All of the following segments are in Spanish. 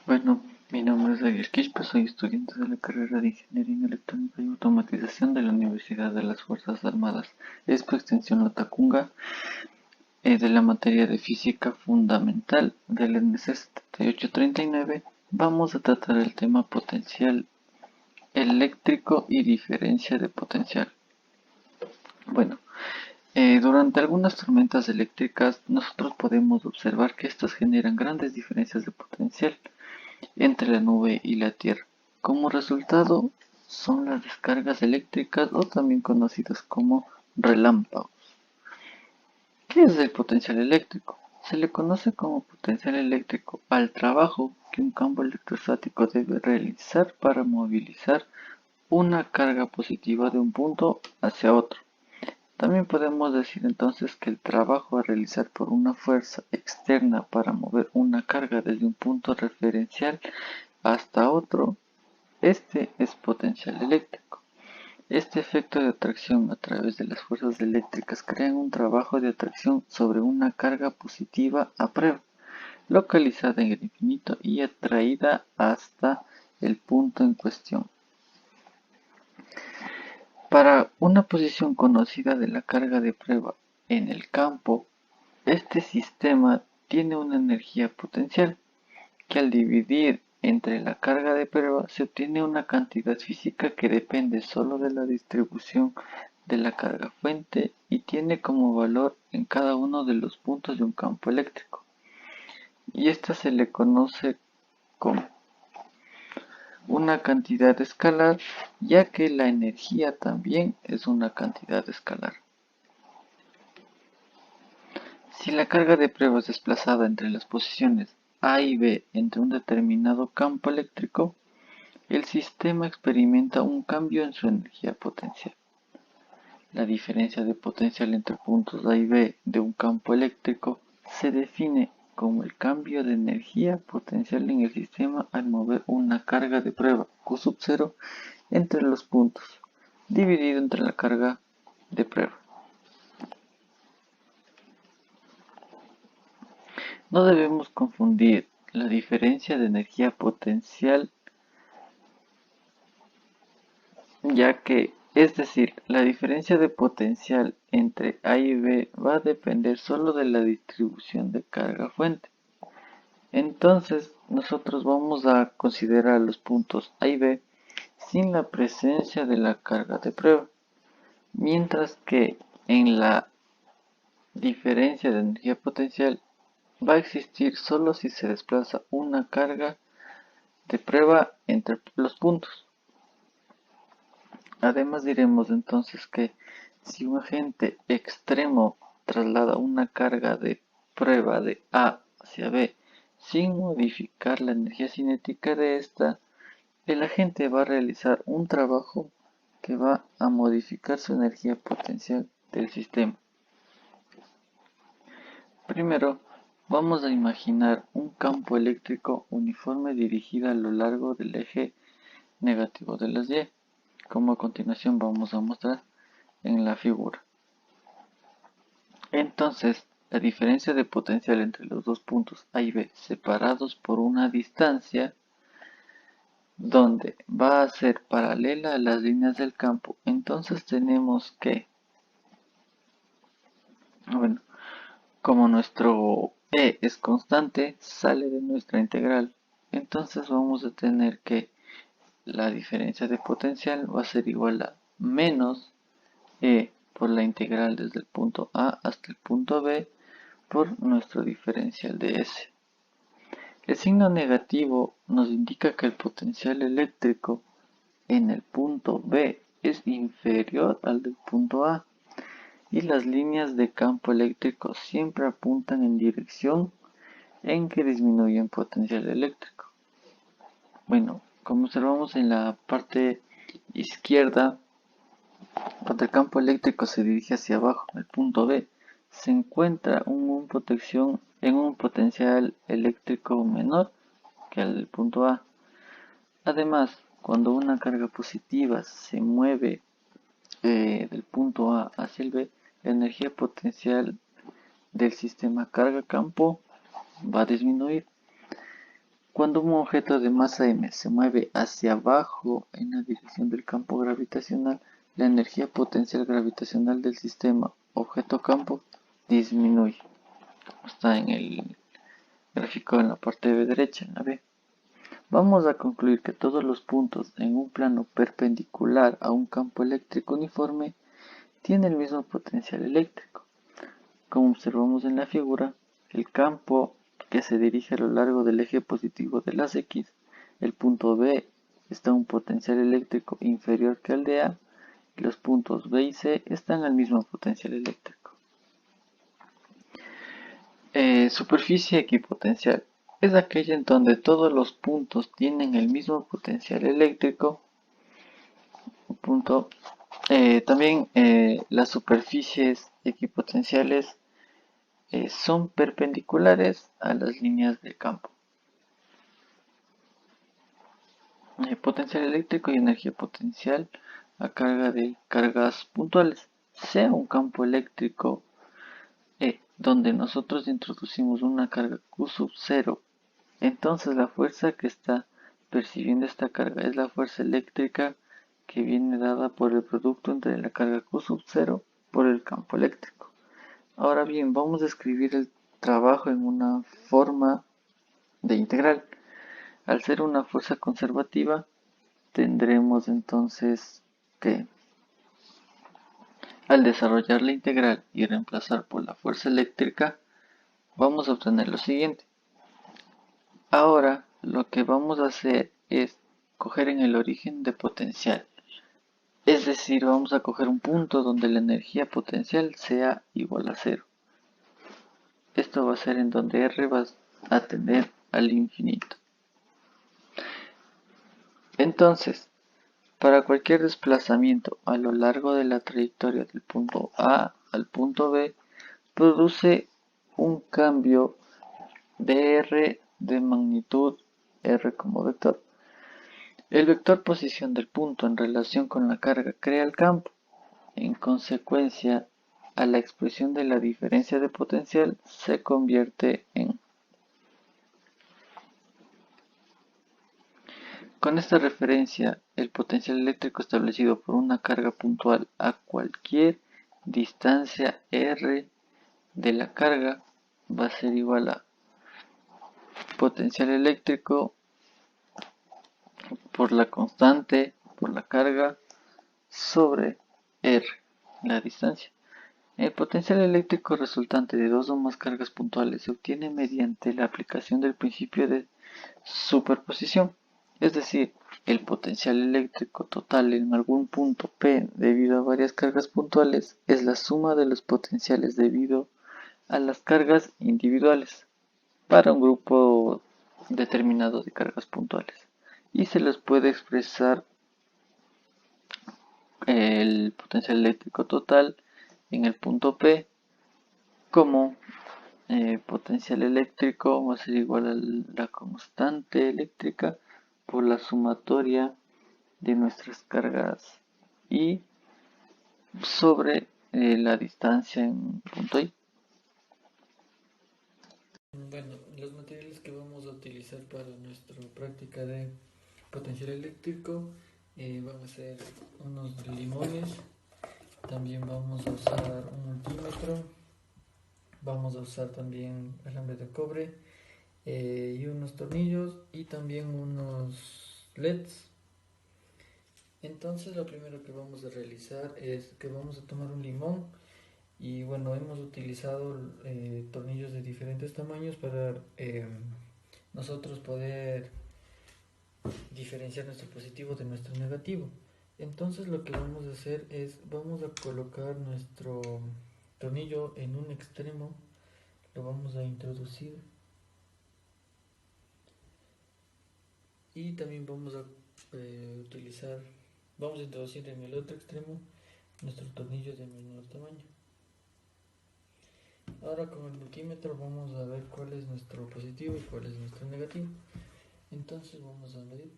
Bueno, mi nombre es Javier Quispe, soy estudiante de la carrera de Ingeniería en Electrónica y Automatización de la Universidad de las Fuerzas Armadas, Expo Extensión Latacunga, de la materia de Física Fundamental del NC 7839. Vamos a tratar el tema potencial eléctrico y diferencia de potencial. Bueno, durante algunas tormentas eléctricas nosotros podemos observar que estas generan grandes diferencias de potencial entre la nube y la Tierra. Como resultado, son las descargas eléctricas o también conocidas como relámpagos. ¿Qué es el potencial eléctrico? Se le conoce como potencial eléctrico al trabajo que un campo electrostático debe realizar para movilizar una carga positiva de un punto hacia otro. También podemos decir entonces que el trabajo a realizar por una fuerza externa para mover una carga desde un punto referencial hasta otro. Este es potencial eléctrico. Este efecto de atracción a través de las fuerzas eléctricas crea un trabajo de atracción sobre una carga positiva a prueba, localizada en el infinito y atraída hasta el punto en cuestión. Para una posición conocida de la carga de prueba en el campo, este sistema tiene una energía potencial que al dividir entre la carga de prueba se obtiene una cantidad física que depende solo de la distribución de la carga fuente y tiene como valor en cada uno de los puntos de un campo eléctrico. Y esta se le conoce como una cantidad escalar, ya que la energía también es una cantidad escalar. Si la carga de prueba es desplazada entre las posiciones A y B entre un determinado campo eléctrico, el sistema experimenta un cambio en su energía potencial. La diferencia de potencial entre puntos A y B de un campo eléctrico se define como el cambio de energía potencial en el sistema al mover una carga de prueba Q sub 0 entre los puntos, dividido entre la carga de prueba. No debemos confundir la diferencia de energía potencial, ya que, es decir, la diferencia de potencial entre A y B va a depender solo de la distribución de carga fuente. Entonces, nosotros vamos a considerar los puntos A y B sin la presencia de la carga de prueba, mientras que en la diferencia de energía potencial va a existir solo si se desplaza una carga de prueba entre los puntos. Además diremos entonces que si un agente extremo traslada una carga de prueba de A hacia B sin modificar la energía cinética de esta, el agente va a realizar un trabajo que va a modificar su energía potencial del sistema. Primero, vamos a imaginar un campo eléctrico uniforme dirigido a lo largo del eje negativo de las Y, como a continuación vamos a mostrar en la figura. Entonces, la diferencia de potencial entre los dos puntos A y B separados por una distancia donde va a ser paralela a las líneas del campo. Entonces tenemos que, bueno, como nuestro E es constante, sale de nuestra integral. Entonces vamos a tener que la diferencia de potencial va a ser igual a menos E por la integral desde el punto A hasta el punto B por nuestro diferencial de S. El signo negativo nos indica que el potencial eléctrico en el punto B es inferior al del punto A y las líneas de campo eléctrico siempre apuntan en dirección en que disminuye el potencial eléctrico. Bueno, como observamos en la parte izquierda, donde el campo eléctrico se dirige hacia abajo, el punto B, se encuentra en un potencial eléctrico menor que el del punto A. Además, cuando una carga positiva se mueve del punto A hacia el B, la energía potencial del sistema carga-campo va a disminuir. Cuando un objeto de masa m se mueve hacia abajo en la dirección del campo gravitacional, la energía potencial gravitacional del sistema objeto-campo disminuye. Está en el gráfico en la parte de derecha. A ver, vamos a concluir que todos los puntos en un plano perpendicular a un campo eléctrico uniforme tienen el mismo potencial eléctrico. Como observamos en la figura, el campo que se dirige a lo largo del eje positivo de las X, el punto B está a un potencial eléctrico inferior que al de A, y los puntos B y C están al mismo potencial eléctrico. Superficie equipotencial es aquella en donde todos los puntos tienen el mismo potencial eléctrico. También las superficies equipotenciales son perpendiculares a las líneas de campo. Potencial eléctrico y energía potencial a carga de cargas puntuales. Sea un campo eléctrico donde nosotros introducimos una carga Q sub 0, entonces la fuerza que está percibiendo esta carga es la fuerza eléctrica que viene dada por el producto entre la carga Q sub 0 por el campo eléctrico. Ahora bien, vamos a escribir el trabajo en una forma de integral. Al ser una fuerza conservativa, tendremos entonces que, al desarrollar la integral y reemplazar por la fuerza eléctrica, vamos a obtener lo siguiente. Ahora, lo que vamos a hacer es coger en el origen de potencial. Es decir, vamos a coger un punto donde la energía potencial sea igual a 0. Esto va a ser en donde R va a tender al infinito. Entonces, para cualquier desplazamiento a lo largo de la trayectoria del punto A al punto B, produce un cambio de R de magnitud R como vector. El vector posición del punto en relación con la carga crea el campo. En consecuencia, a la expresión de la diferencia de potencial se convierte en. Con esta referencia, el potencial eléctrico establecido por una carga puntual a cualquier distancia r de la carga va a ser igual a potencial eléctrico por la constante, por la carga, sobre r, la distancia. El potencial eléctrico resultante de dos o más cargas puntuales se obtiene mediante la aplicación del principio de superposición. Es decir, el potencial eléctrico total en algún punto P debido a varias cargas puntuales es la suma de los potenciales debido a las cargas individuales para un grupo determinado de cargas puntuales. Y se les puede expresar el potencial eléctrico total en el punto P como potencial eléctrico va a ser igual a la constante eléctrica por la sumatoria de nuestras cargas y sobre la distancia en punto I. Bueno, los materiales que vamos a utilizar para nuestra práctica de potencial eléctrico van a ser unos limones, también vamos a usar un multímetro, vamos a usar también alambre de cobre y unos tornillos y también unos LEDs. Entonces lo primero que vamos a realizar es que vamos a tomar un limón y bueno, hemos utilizado tornillos de diferentes tamaños para nosotros poder diferenciar nuestro positivo de nuestro negativo. Entonces lo que vamos a hacer es, vamos a colocar nuestro tornillo en un extremo, lo vamos a introducir y también vamos a vamos a introducir en el otro extremo nuestro tornillo de menor tamaño. Ahora con el multímetro vamos a ver cuál es nuestro positivo y cuál es nuestro negativo. Entonces vamos a medir.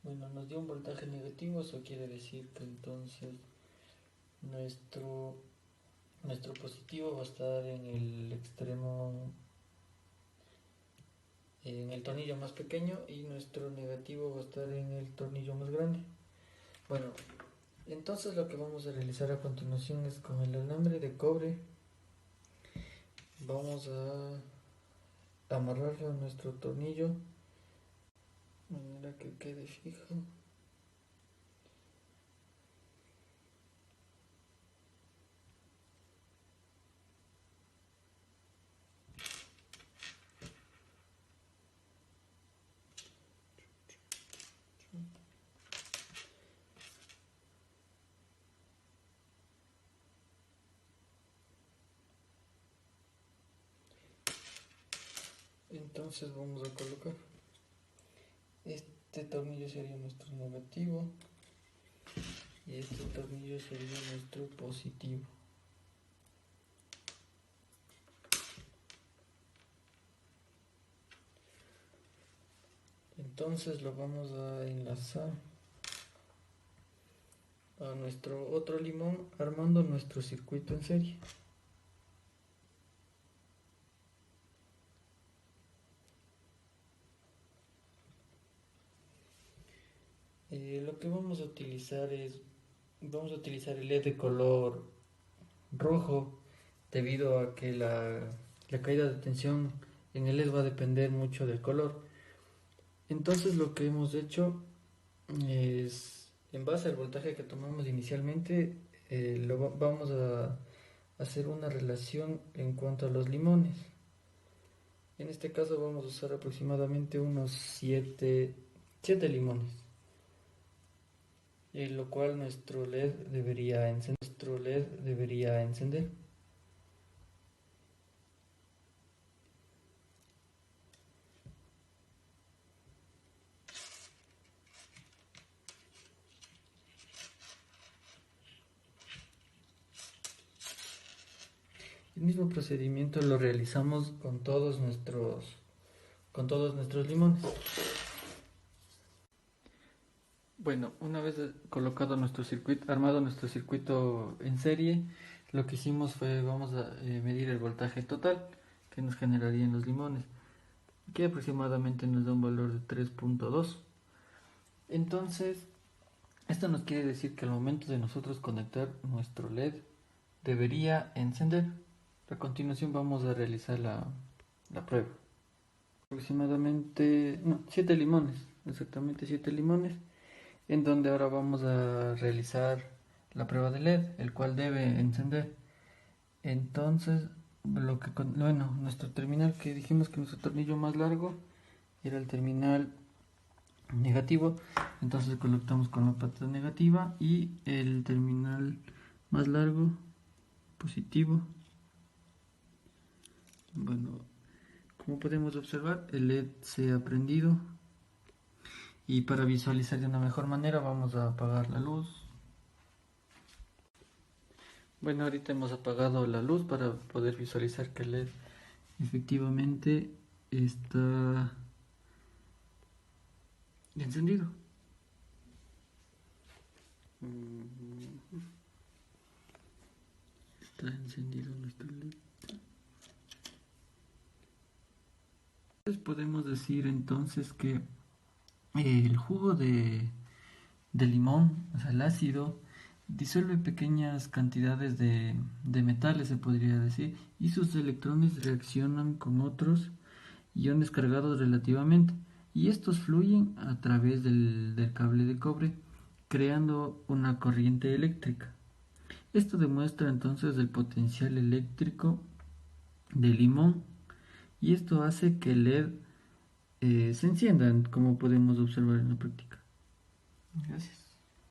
Bueno, nos dio un voltaje negativo, eso quiere decir que entonces nuestro positivo va a estar en el extremo en el tornillo más pequeño y nuestro negativo va a estar en el tornillo más grande. Bueno, entonces lo que vamos a realizar a continuación es con el alambre de cobre vamos a amarrarlo a nuestro tornillo de manera que quede fijo. Entonces vamos a colocar este tornillo sería nuestro negativo y este tornillo sería nuestro positivo. Entonces lo vamos a enlazar a nuestro otro limón armando nuestro circuito en serie. Lo que vamos a utilizar el LED de color rojo debido a que la caída de tensión en el LED va a depender mucho del color. Entonces lo que hemos hecho es, en base al voltaje que tomamos inicialmente, vamos a hacer una relación en cuanto a los limones. En este caso vamos a usar aproximadamente unos 7 limones, en lo cual nuestro LED debería encender. El mismo procedimiento lo realizamos con todos nuestros limones. Bueno, una vez colocado nuestro circuito, armado nuestro circuito en serie, lo que hicimos fue vamos a medir el voltaje total que nos generarían los limones, que aproximadamente nos da un valor de 3.2. Entonces, esto nos quiere decir que al momento de nosotros conectar nuestro LED debería encender. A continuación vamos a realizar la prueba. Aproximadamente 7 limones, exactamente 7 limones, en donde ahora vamos a realizar la prueba de LED, el cual debe encender. Entonces, nuestro terminal, que dijimos que nuestro tornillo más largo era el terminal negativo, entonces conectamos con la pata negativa y el terminal más largo positivo. Bueno, como podemos observar, el LED se ha prendido y para visualizar de una mejor manera vamos a apagar la luz. Bueno, ahorita hemos apagado la luz para poder visualizar que el LED efectivamente está encendido. Está encendido nuestro LED. Podemos decir entonces que el jugo de limón, o sea, el ácido, disuelve pequeñas cantidades de metales, se podría decir, y sus electrones reaccionan con otros iones cargados relativamente, y estos fluyen a través del cable de cobre, creando una corriente eléctrica. Esto demuestra entonces el potencial eléctrico del limón, y esto hace que el LED se encienda, como podemos observar en la práctica. Gracias.